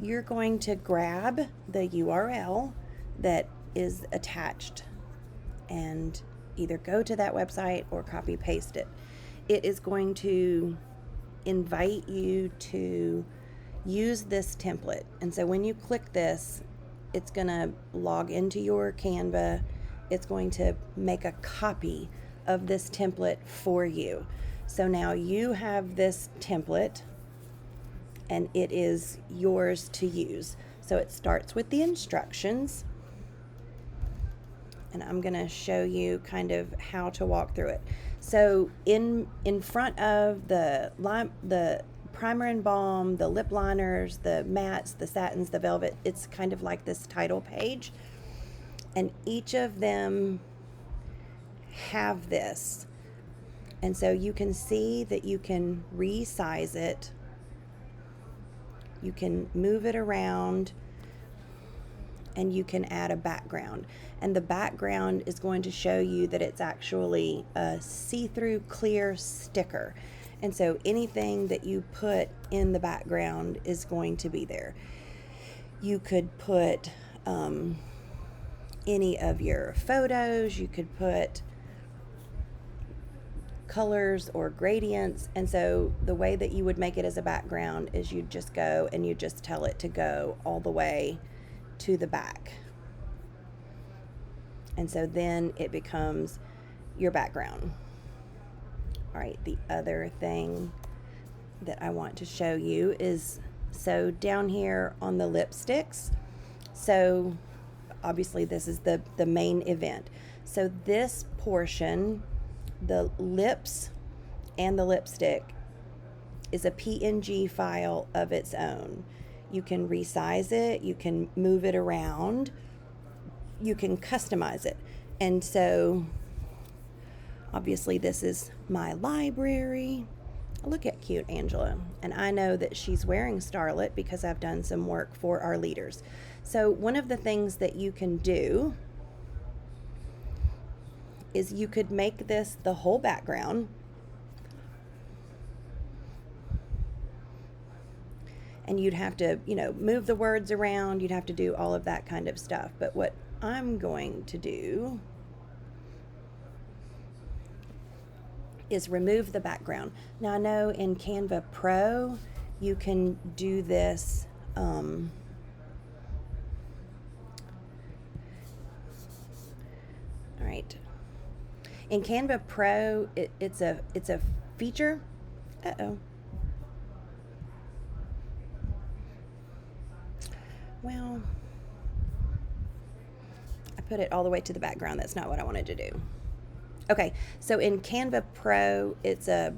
you're going to grab the URL that is attached and either go to that website or copy paste it. It is going to invite you to use this template. And so when you click this, it's going to log into your Canva. It's going to make a copy of this template for you. So now you have this template and it is yours to use. So it starts with the instructions, and I'm going to show you kind of how to walk through it. So in front of the primer and balm, the lip liners, the mattes, the satins, the velvet, it's kind of like this title page, and each of them have this. And so you can see that you can resize it, you can move it around, and you can add a background. And the background is going to show you that it's actually a see-through clear sticker. And so anything that you put in the background is going to be there. You could put any of your photos, you could put colors or gradients. And so the way that you would make it as a background is you'd just go and you just tell it to go all the way to the back. And so then it becomes your background. All right, the other thing that I want to show you is, so down here on the lipsticks, so obviously this is the main event. So this portion, the lips and the lipstick, is a PNG file of its own. You can resize it, you can move it around, you can customize it. And so obviously this is my library. Look at cute Angela. And I know that she's wearing Starlet because I've done some work for our leaders. So one of the things that you can do is you could make this the whole background. And you'd have to, move the words around. You'd have to do all of that kind of stuff. But what I'm going to do is remove the background. Now I know in Canva Pro, you can do this. All right. In Canva Pro, it's a feature. Well, I put it all the way to the background. That's not what I wanted to do. Okay, so in Canva Pro, it's a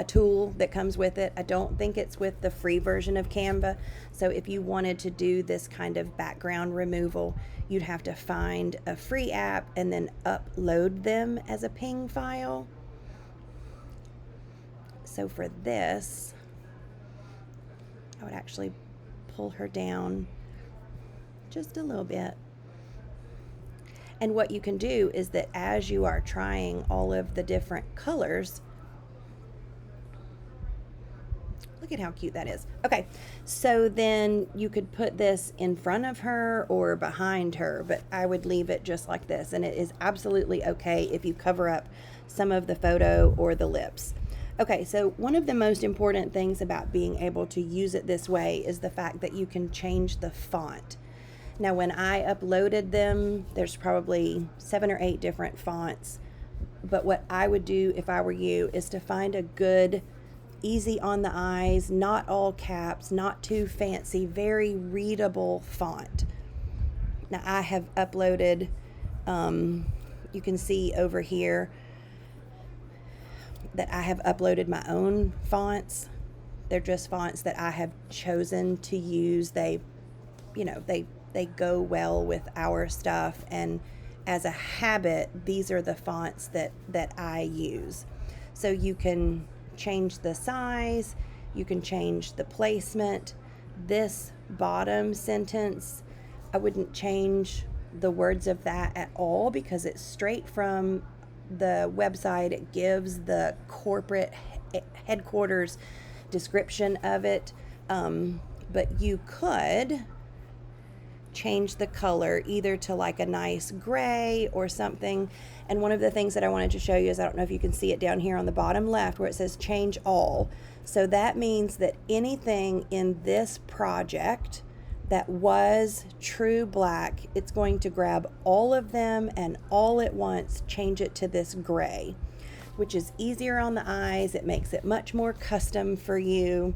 tool that comes with it. I don't think it's with the free version of Canva. So if you wanted to do this kind of background removal, you'd have to find a free app and then upload them as a PNG file. So for this, I would actually pull her down just a little bit. And what you can do is that as you are trying all of the different colors, look at how cute that is. Okay, so then you could put this in front of her or behind her, but I would leave it just like this. And it is absolutely okay if you cover up some of the photo or the lips. Okay, so one of the most important things about being able to use it this way is the fact that you can change the font. Now, when I uploaded them, there's probably 7 or 8 different fonts. But what I would do if I were you is to find a good, easy on the eyes, not all caps, not too fancy, very readable font. Now, I have uploaded, you can see over here that I have uploaded my own fonts. They're just fonts that I have chosen to use. They go well with our stuff, and as a habit, these are the fonts that I use. So you can change the size, you can change the placement. This bottom sentence, I wouldn't change the words of that at all because it's straight from the website. It gives the corporate headquarters description of it. but you could change the color either to like a nice gray or something. And one of the things that I wanted to show you is, I don't know if you can see it down here on the bottom left where it says change all. So that means that anything in this project that was true black, it's going to grab all of them and all at once change it to this gray, which is easier on the eyes. It makes it much more custom for you.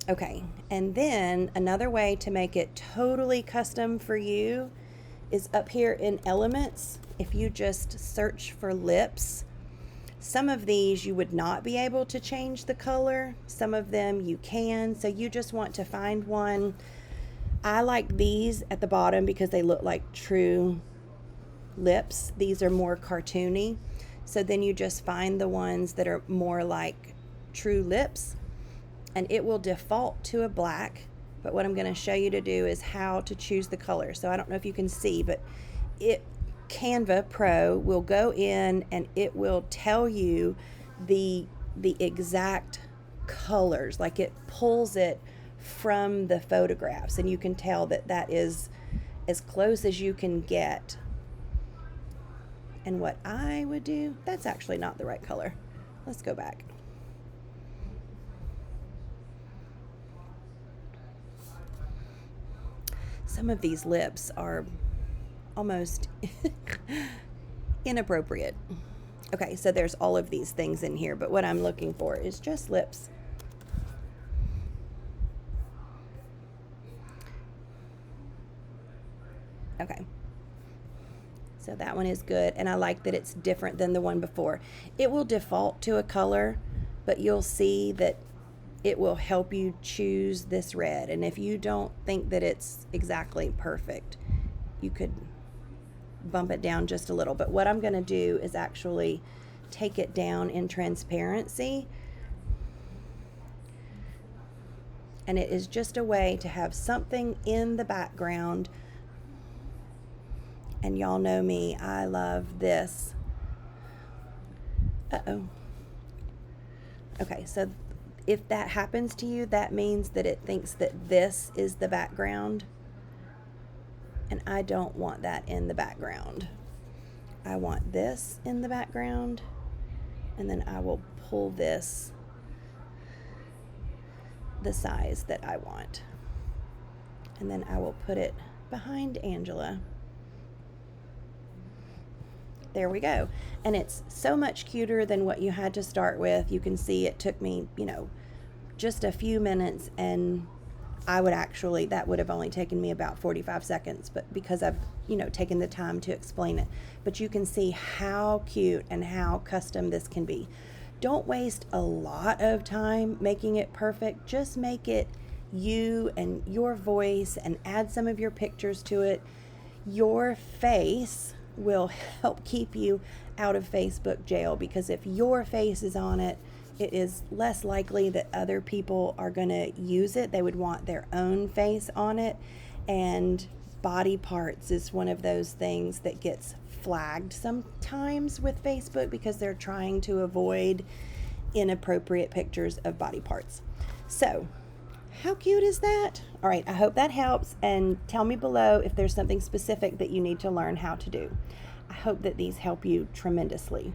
Okay, and then another way to make it totally custom for you is up here in Elements. If you just search for lips, some of these you would not be able to change the color. Some of them you can, so you just want to find one. I like these at the bottom because they look like true lips. These are more cartoony. So then you just find the ones that are more like true lips, and it will default to a black. But what I'm going to show you to do is how to choose the color. So I don't know if you can see, but Canva Pro will go in and it will tell you the exact colors. Like, it pulls it from the photographs, and you can tell that that is as close as you can get. And what I would do, that's actually not the right color. Let's go back. Some of these lips are almost inappropriate. Okay, so there's all of these things in here, but what I'm looking for is just lips. Okay, so that one is good, and I like that it's different than the one before. It will default to a color, but you'll see that it will help you choose this red. And if you don't think that it's exactly perfect, you could bump it down just a little. But what I'm going to do is actually take it down in transparency. And it is just a way to have something in the background. And y'all know me, I love this. Uh-oh. Okay, so if that happens to you, that means that it thinks that this is the background. And I don't want that in the background. I want this in the background. And then I will pull this the size that I want. And then I will put it behind Angela. There we go. And it's so much cuter than what you had to start with. You can see it took me, just a few minutes, and I would actually, that would have only taken me about 45 seconds, but because I've, taken the time to explain it. But you can see how cute and how custom this can be. Don't waste a lot of time making it perfect. Just make it you and your voice, and add some of your pictures to it. Your face will help keep you out of Facebook jail, because if your face is on it, it is less likely that other people are going to use it. They would want their own face on it. And body parts is one of those things that gets flagged sometimes with Facebook, because they're trying to avoid inappropriate pictures of body parts. So how cute is that? All right, I hope that helps, and tell me below if there's something specific that you need to learn how to do. I hope that these help you tremendously.